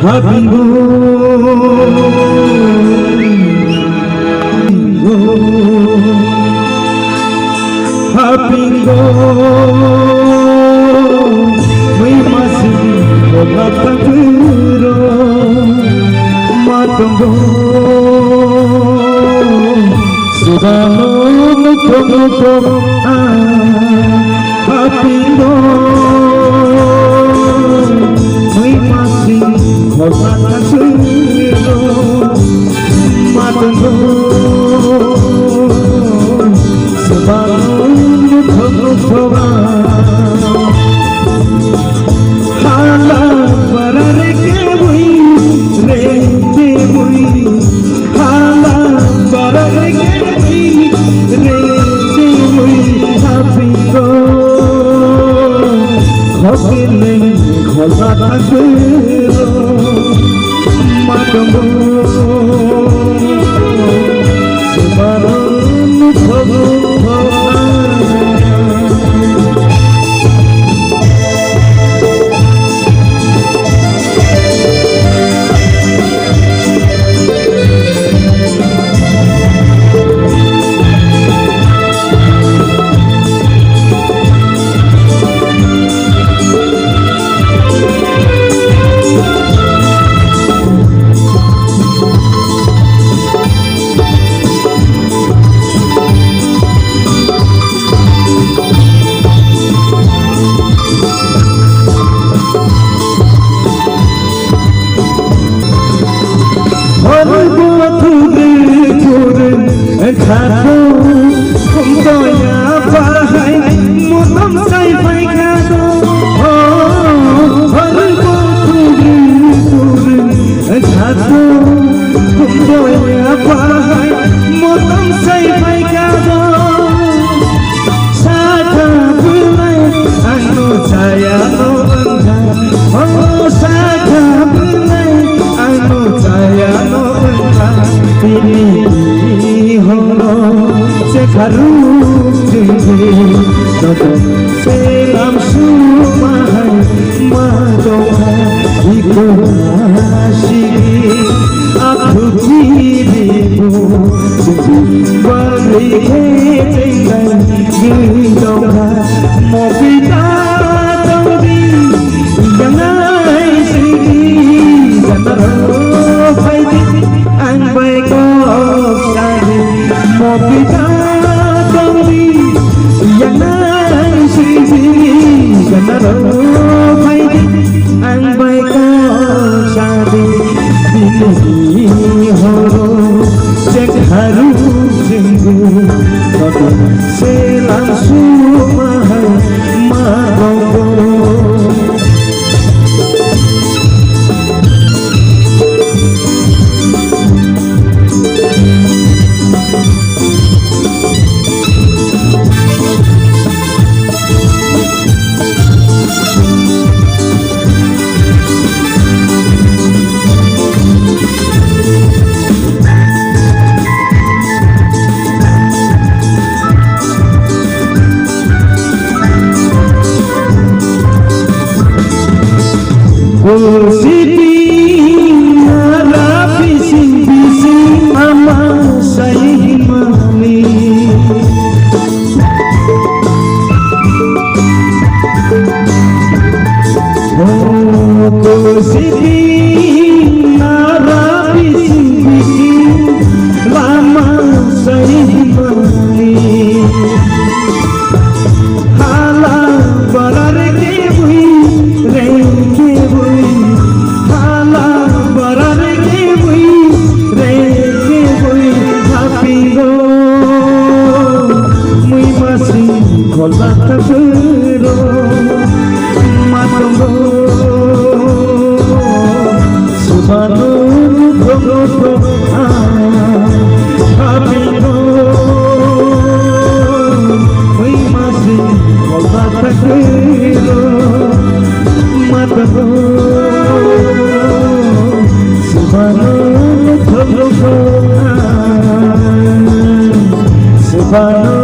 Habingo, Habingo, we must be Mataguro, Matango, Sudano, Mutono, Habingo, we must be Mataguro, Matango, Sudano, Mutono, hala barare ke bui re ke bui hala barare ke bui re ke bui habingo khokile khola thakero matango subaron bhogo Khado không tôi nhà phá hay một tấm say phai khado hỡi cô thu rừng khado không tôi nhà phá hay một tấm say phai khado sa tha bữa nay anh nô saya nô anga sa tha bữa nay anh nô saya nô anga Karu jenge dodo selam sumai madoha iko ashigi aku jibimu bari tengai gidoha mobita taudi janai sigi janaro faidi ang baiko sari mobita yang nai sini janaro faidi ang baiko sari bini horo cek haru jenggu kodo selang sumahai marogo Siti nara bising ama say mani Siti nara bising lama say mani hala barare ke bui re ke bui khola thakero matango subano bhogo habingo oi masi khola thakero matango subano bhogo subano